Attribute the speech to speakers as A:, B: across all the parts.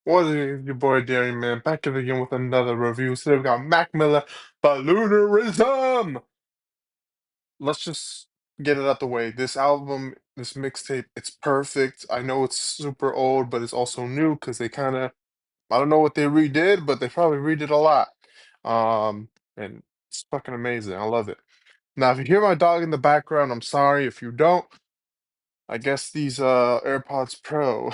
A: What is your boy Dairy Man back at it again with another review. Today we got Mac Miller, Balloonerism. Let's just get it out the way. This album, this mixtape, it's perfect. I know it's super old, but it's also new because they kind of, I don't know what they redid, but they probably redid a lot. And it's fucking amazing. I love it. Now, if you hear my dog in the background, I'm sorry. If you don't, I guess these AirPods Pro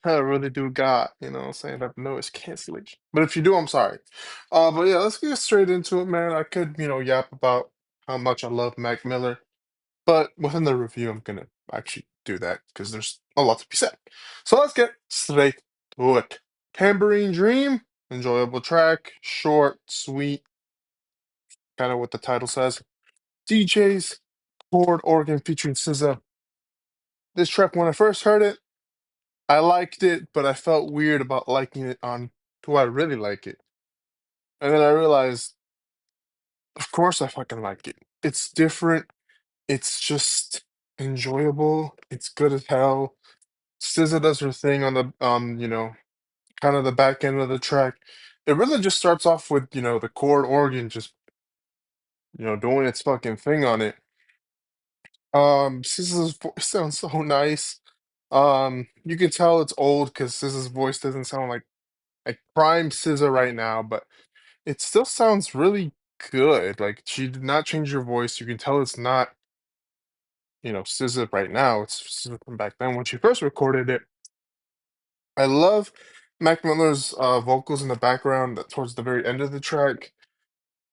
A: really do got, what I'm saying, that noise cancellation. But if you do, I'm sorry. But yeah, let's get straight into it, man. I could, yap about how much I love Mac Miller, but within the review, I'm gonna actually do that because there's a lot to be said. So let's get straight to it. Tambourine Dream, enjoyable track, short, sweet, kind of what the title says. DJ's chord organ featuring SZA. This track, when I first heard it, I liked it, but I felt weird about liking it on Do I Really Like It? And then I realized, of course I fucking like it. It's different. It's just enjoyable. It's good as hell. SZA does her thing on the kind of the back end of the track. It really just starts off with, the chord organ just, doing its fucking thing on it. SZA's voice sounds so nice. You can tell it's old because SZA's voice doesn't sound like prime SZA right now, but it still sounds really good. Like she did not change her voice. You can tell it's not, SZA right now. It's SZA from back then when she first recorded it. I love Mac Miller's vocals in the background towards the very end of the track.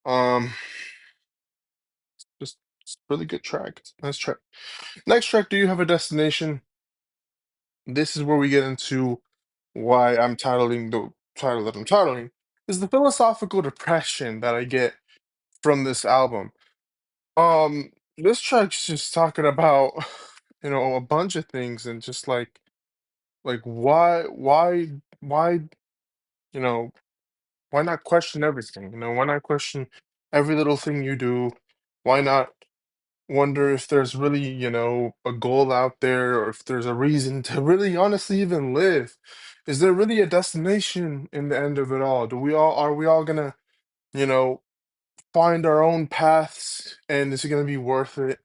A: Um, just really good track. It's a nice track. Next track, Do You Have a Destination? This is where we get into why I'm titling the title that I'm titling. Is the philosophical depression that I get from this album. This track's just talking about, a bunch of things and just like why, you know, why not question everything? Why not question every little thing you do? Why not wonder if there's really, a goal out there or if there's a reason to really honestly even live? Is there really a destination in the end of it all? Are we all gonna, you know, find our own paths and is it gonna be worth it?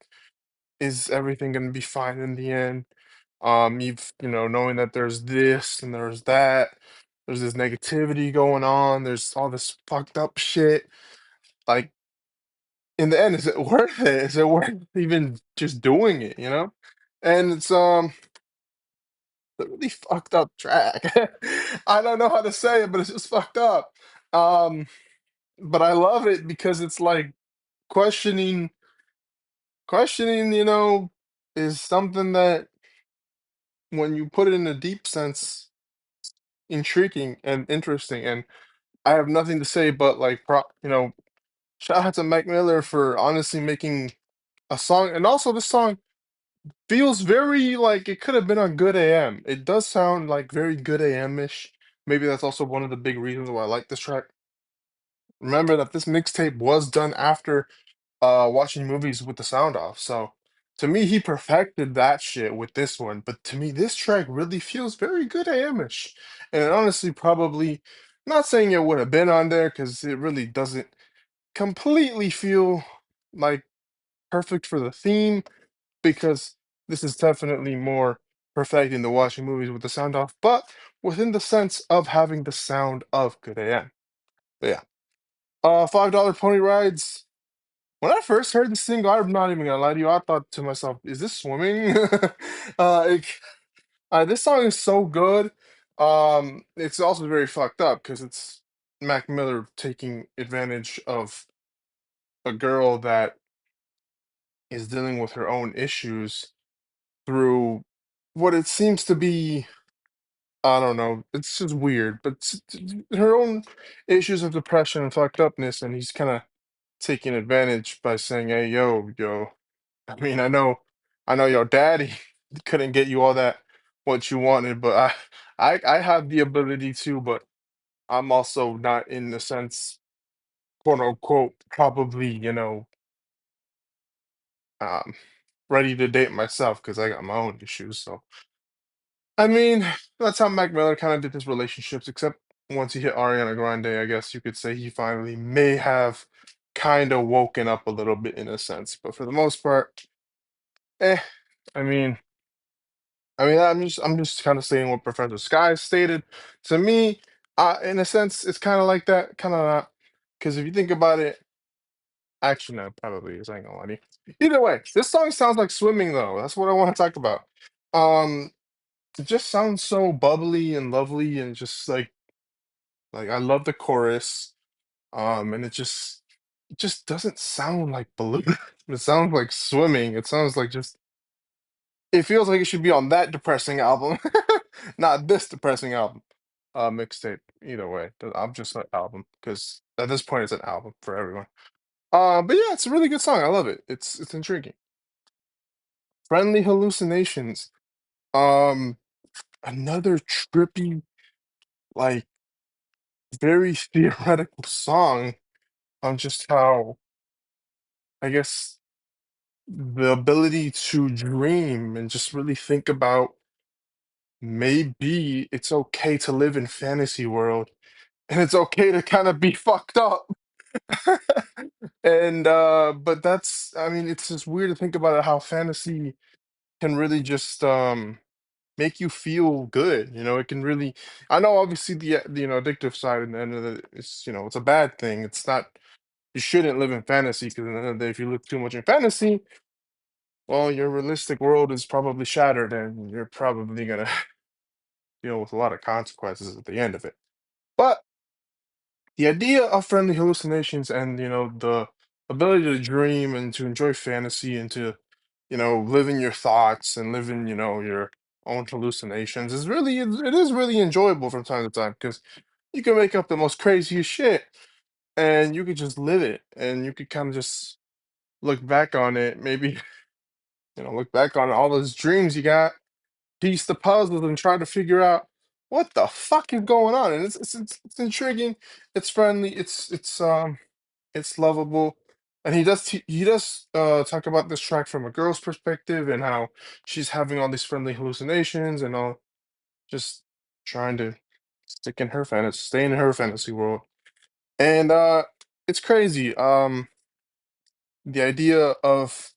A: Is everything gonna be fine in the end? Knowing that there's this and there's that, there's this negativity going on, there's all this fucked up shit. Like, in the end, is it worth it? Is it worth even just doing it, you know? And it's a really fucked up track. I don't know how to say it, but it's just fucked up. Um, but I love it because it's like questioning questioning, is something that when you put it in a deep sense, intriguing and interesting. And I have nothing to say but like shout out to Mike Miller for honestly making a song. And also this song feels very like it could have been on Good AM. It does sound like very Good AM-ish. Maybe that's also one of the big reasons why I like this track. Remember that this mixtape was done after watching movies with the sound off. So to me, he perfected that shit with this one. But to me, this track really feels very good Amish. And it honestly probably not saying it would have been on there because it really doesn't completely feel like perfect for the theme because this is definitely more perfecting the watching movies with the sound off, but within the sense of having the sound of good AM. But yeah. $5 pony rides. When I first heard this single, I'm not even gonna lie to you, I thought to myself, "Is this swimming?" Like, this song is so good. It's also very fucked up because it's Mac Miller taking advantage of a girl that is dealing with her own issues through what it seems to be. I don't know. It's just weird, but her own issues of depression and fucked upness, and he's kind of taking advantage by saying, "Hey, yo, I mean, I know your daddy couldn't get you all that what you wanted, but I have the ability to, but I'm also not in the sense, quote unquote, probably, um, ready to date myself because I got my own issues. So I mean, that's how Mac Miller kind of did his relationships, except once he hit Ariana Grande, I guess you could say he finally may have kind of woken up a little bit in a sense. But for the most part, eh. I mean, I'm just kind of saying what Professor Sky stated. To me, in a sense, it's kind of like that, kind of not. Because if you think about it, actually, no, probably is. I ain't gonna lie to you. Either way, this song sounds like swimming, though. That's what I want to talk about. Um, it just sounds so bubbly and lovely, and just like I love the chorus. And it just doesn't sound like balloon. It sounds like swimming. It sounds like just. It feels like it should be on that depressing album, not this depressing album. Mixtape. Either way, I'm just an album because at this point it's an album for everyone. But yeah, it's a really good song. I love it. It's intriguing. Friendly hallucinations. Um, Another trippy, like very theoretical song on just how I guess the ability to dream and just really think about maybe it's okay to live in fantasy world and it's okay to kind of be fucked up. And but that's I mean it's just weird to think about it, how fantasy can really just make you feel good. It can really. I know obviously the addictive side and the end of it's it's a bad thing. It's not. You shouldn't live in fantasy because at the end of the day, if you live too much in fantasy, well, your realistic world is probably shattered, and you're probably gonna deal with a lot of consequences at the end of it. But the idea of friendly hallucinations and the ability to dream and to enjoy fantasy and to live in your thoughts and live in your own hallucinations is really it is really enjoyable from time to time because you can make up the most craziest shit and you could just live it and you could kind of just look back on it, maybe look back on all those dreams you got, piece the puzzles and try to figure out what the fuck is going on. And it's intriguing, it's friendly, it's lovable. And he does talk about this track from a girl's perspective and how she's having all these friendly hallucinations and all, just trying to stay in her fantasy world. And it's crazy. The idea of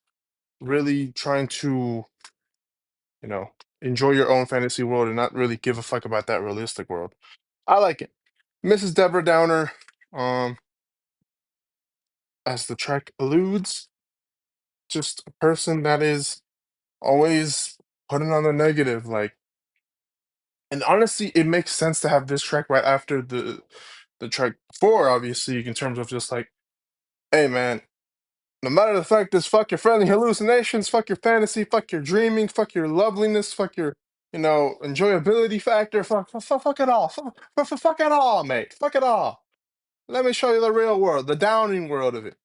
A: really trying to, you know, enjoy your own fantasy world and not really give a fuck about that realistic world. I like it. Mrs. Deborah Downer, um, as the track alludes, just a person that is always putting on the negative, like, and honestly, it makes sense to have this track right after the track before, obviously, in terms of just like, hey man, no matter the fact is fuck your friendly hallucinations, fuck your fantasy, fuck your dreaming, fuck your loveliness, fuck your enjoyability factor, fuck it all, fuck it all, mate, fuck it all. Let me show you the real world, the downing world of it.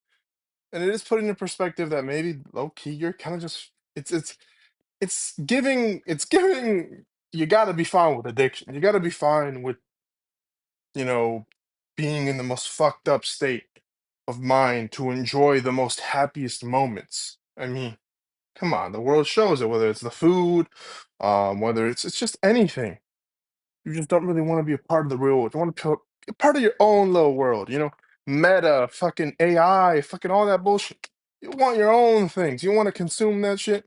A: And it is putting in perspective that maybe low key you're kind of just it's giving you got to be fine with addiction. You got to be fine with you know being in the most fucked up state of mind to enjoy the most happiest moments. I mean, come on, the world shows it. Whether it's the food, whether it's just anything. You just don't really want to be a part of the real world. You want to be a part of your own little world. Meta, fucking AI, fucking all that bullshit. You want your own things. You want to consume that shit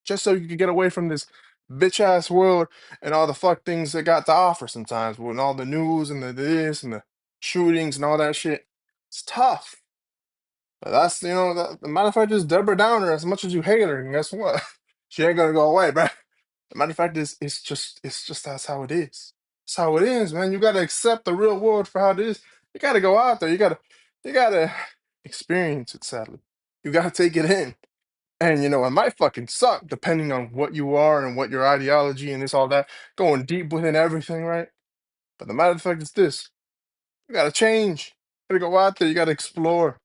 A: just so you can get away from this bitch ass world and all the fuck things they got to offer sometimes, with all the news and the this and the shootings and all that shit. It's tough. But that's that, the matter of fact is Deborah Downer, as much as you hate her, and guess what? She ain't gonna go away, bro. The matter of fact is it's just that's how it is. It's how it is, man. You gotta accept the real world for how it is. You gotta go out there. You gotta experience it, sadly. You gotta take it in. And it might fucking suck depending on what you are and what your ideology and this all that, going deep within everything, right? But the matter of fact is this: you gotta change. You gotta go out there. You gotta explore.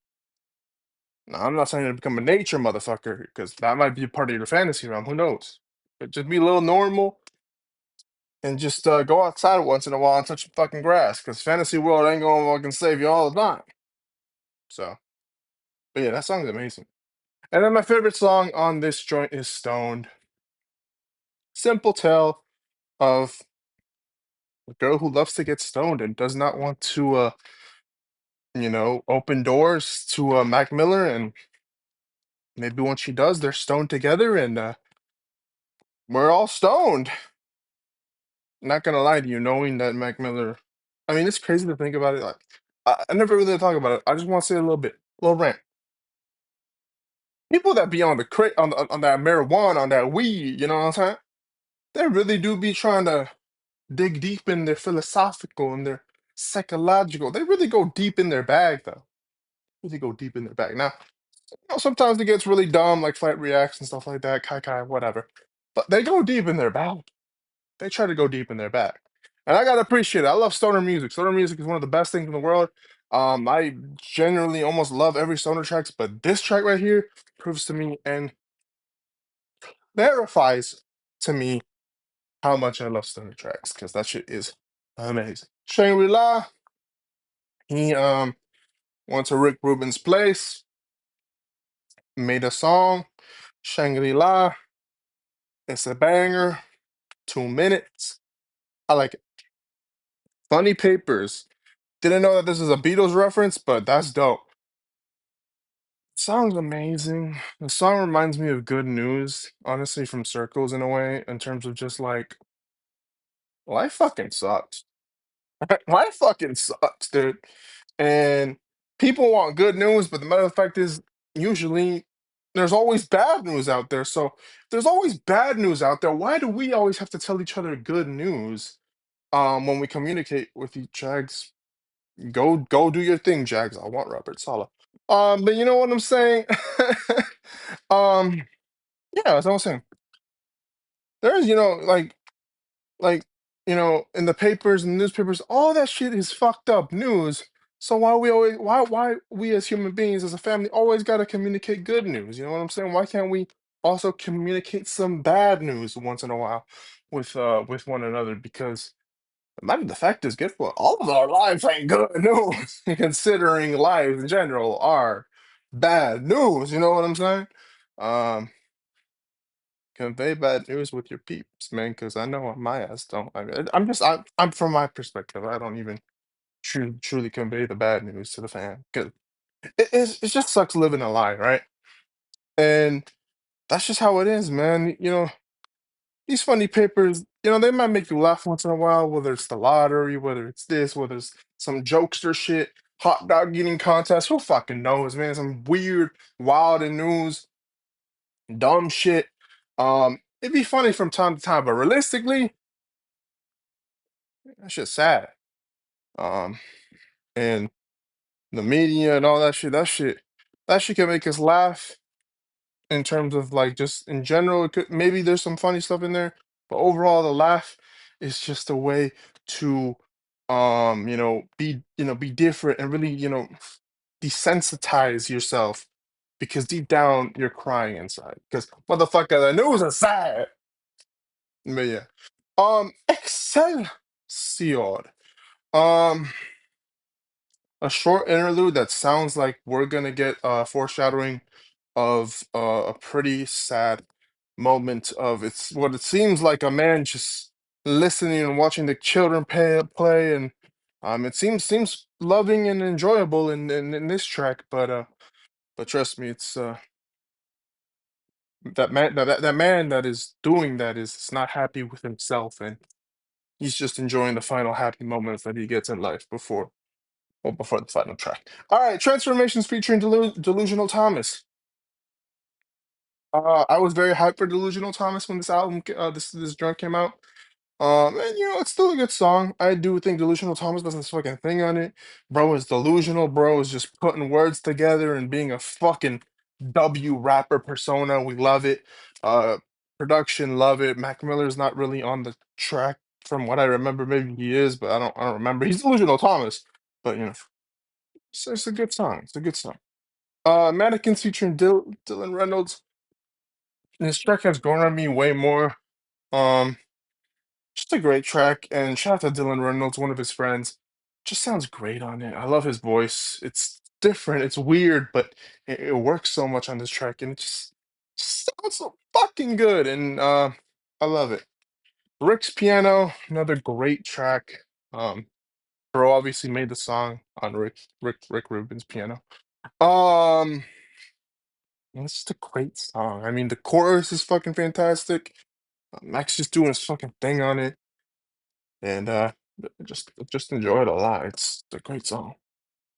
A: Now, I'm not saying to become a nature motherfucker because that might be a part of your fantasy realm. Who knows? But just be a little normal and just go outside once in a while and touch the fucking grass because fantasy world ain't gonna fucking save you all the time. So, but yeah, that song's amazing. And then my favorite song on this joint is Stoned. Simple tell. of a girl who loves to get stoned and does not want to, open doors to Mac Miller. And maybe once she does, they're stoned together, and we're all stoned. Not gonna lie to you, knowing that Mac Miller, I mean, it's crazy to think about it. Like, I never really talk about it. I just want to say a little bit, little rant. People that be on the on that marijuana, on that weed, you know what I'm saying? They really do be trying to dig deep in their philosophical and their psychological. They really go deep in their bag, though. Really go deep in their bag. Now, sometimes it gets really dumb, like Flight Reacts and stuff like that, Kai Kai, whatever. But they go deep in their bag. They try to go deep in their bag. And I gotta appreciate it. I love stoner music. Stoner music is one of the best things in the world. I generally almost love every stoner tracks, but this track right here proves to me and verifies to me how much I love stoner tracks, because that shit is amazing. Shangri-La, he went to Rick Rubin's place, made a song, Shangri-La. It's a banger, 2 minutes. I like it. Funny Papers. Didn't know that this is a Beatles reference, but that's dope. Song's amazing. The song reminds me of Good News, honestly, from Circles in a way, in terms of just like, life fucking sucks. Life fucking sucks, dude. And people want good news, but the matter of fact is, usually there's always bad news out there. So if there's always bad news out there, why do we always have to tell each other good news when we communicate with each Jags? Go do your thing, Jags. I want Robert Sala. But you know what I'm saying? um, yeah, as I was saying, there's like in the papers and newspapers, all that shit is fucked up news. So why we as human beings, as a family, always gotta communicate good news? You know what I'm saying? Why can't we also communicate some bad news once in a while with one another? Because the matter of the fact is, guess what? All of our lives ain't good news, considering lives in general are bad news. You know what I'm saying? Um, Convey bad news with your peeps, man, because I know my ass don't. I'm from my perspective. I don't even truly convey the bad news to the fan, because it just sucks living a lie, right? And that's just how it is, man. These funny papers, they might make you laugh once in a while, whether it's the lottery, whether it's this, whether it's some jokester shit, hot dog eating contest. Who fucking knows, man? Some weird, wild and news, dumb shit. It'd be funny from time to time, but realistically, that shit's sad. Um, and the media and all that shit can make us laugh in terms of like just in general. It could, maybe there's some funny stuff in there, but overall, the laugh is just a way to, be different and really, desensitize yourself, because deep down you're crying inside. Because motherfucker, the news is sad. But yeah, Excelsior. Um. A short interlude that sounds like we're gonna get foreshadowing of a pretty sad moment of, it's what it seems like, a man just listening and watching the children play, and it seems loving and enjoyable in this track, but trust me, it's that man that is doing that is not happy with himself, and he's just enjoying the final happy moments that he gets in life before the final track. All right, Transformations featuring Delusional Thomas. I was very hyped for Delusional Thomas when this drunk came out. And it's still a good song. I do think Delusional Thomas does this fucking thing on it. Bro is delusional. Bro is just putting words together and being a fucking W rapper persona. We love it. Uh, Production, love it. Mac Miller's not really on the track from what I remember. Maybe he is, but I don't remember. He's Delusional Thomas, but it's a good song. It's a good song. Mannequins featuring Dylan Reynolds. This track has grown on me way more. Um, just a great track, and shout out to Dylan Reynolds, one of his friends. Just sounds great on it. I love his voice. It's different. It's weird, but it works so much on this track, and it just sounds so fucking good. And I love it. Rick's Piano, another great track. Bro obviously made the song on Rick Rubin's piano. Um, it's just a great song. I mean, the chorus is fucking fantastic. Max just doing his fucking thing on it, and just enjoy it a lot. It's a great song.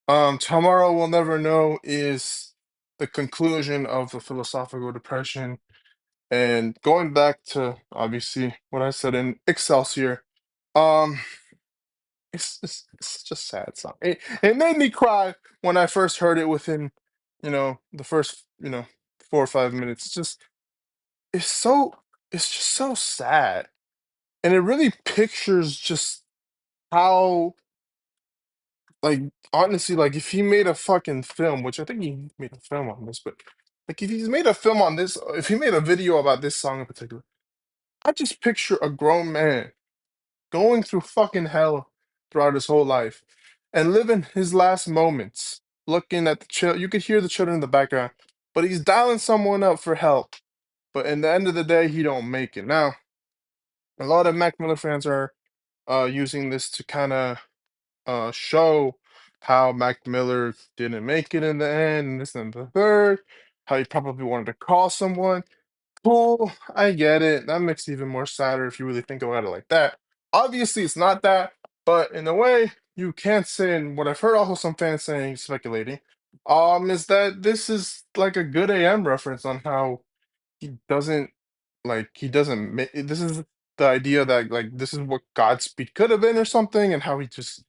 A: Tomorrow We'll Never Know is the conclusion of the philosophical depression, and going back to obviously what I said in Excelsior. Um, it's just sad song. It made me cry when I first heard it within, the first, 4 or 5 minutes. It's just so sad. And it really pictures just how, like, honestly, like if he made a fucking film, which I think he made a film on this, but like if he's made a film on this, if he made a video about this song in particular, I just picture a grown man going through fucking hell throughout his whole life and living his last moments looking at the child. You could hear the children in the background, but he's dialing someone up for help. But in the end of the day, he don't make it. Now, a lot of Mac Miller fans are using this to kind of show how Mac Miller didn't make it in the end, and this and the third, how he probably wanted to call someone. Cool, I get it. That makes it even more sadder if you really think about it like that. Obviously, it's not that, but in a way, you can't say, and what I've heard also some fans saying, speculating, is that this is like a good AM reference on how he doesn't he doesn't make this is the idea that like this is what Godspeed could have been or something, and how he just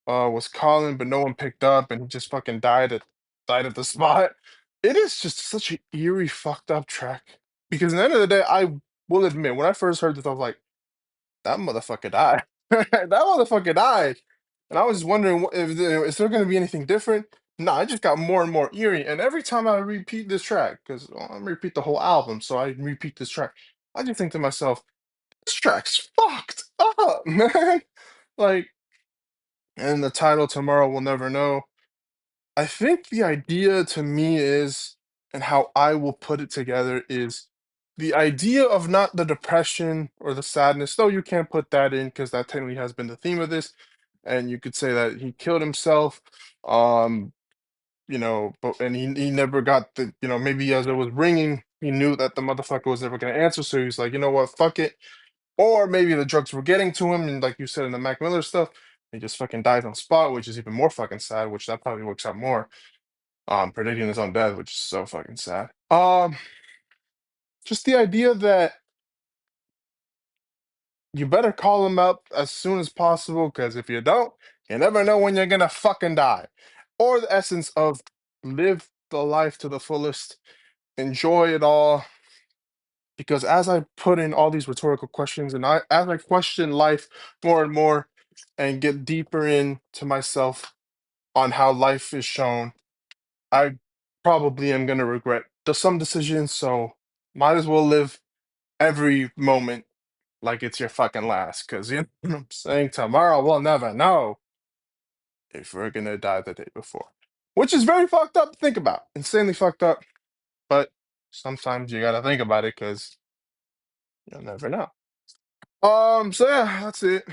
A: was calling but no one picked up and he just fucking died at the spot. It is just such an eerie, fucked up track. Because at the end of the day, I will admit, when I first heard this, I was like, that motherfucker died. That motherfucker died. And I was just wondering if is there gonna be anything different? No, I just got more and more eerie. And every time I repeat this track, because I'm gonna repeat the whole album, so I repeat this track, I just think to myself, this track's fucked up, man. Like, and the title Tomorrow We'll Never Know. I think the idea to me is, and how I will put it together is the idea of not the depression or the sadness, though you can't put that in because that technically has been the theme of this. And you could say that he killed himself, um, but and he never got maybe as it was ringing, he knew that the motherfucker was never gonna answer, so he's like, you know what, fuck it. Or maybe the drugs were getting to him, and like you said in the Mac Miller stuff, he just fucking dies on spot, which is even more fucking sad, which that probably works out more, predicting his own death, which is so fucking sad. Just the idea that you better call him up as soon as possible, because if you don't, you never know when you're gonna fucking die. Or the essence of live the life to the fullest, enjoy it all. Because as I put in all these rhetorical questions, and as I question life more and more, and get deeper into myself on how life is shown, I probably am gonna regret some decisions. So might as well live every moment like it's your fucking last. Because you know what I'm saying, tomorrow we'll never know if we're gonna die the day before, which is very fucked up to think about. Insanely fucked up. But sometimes you gotta think about it because you'll never know. So yeah, that's it.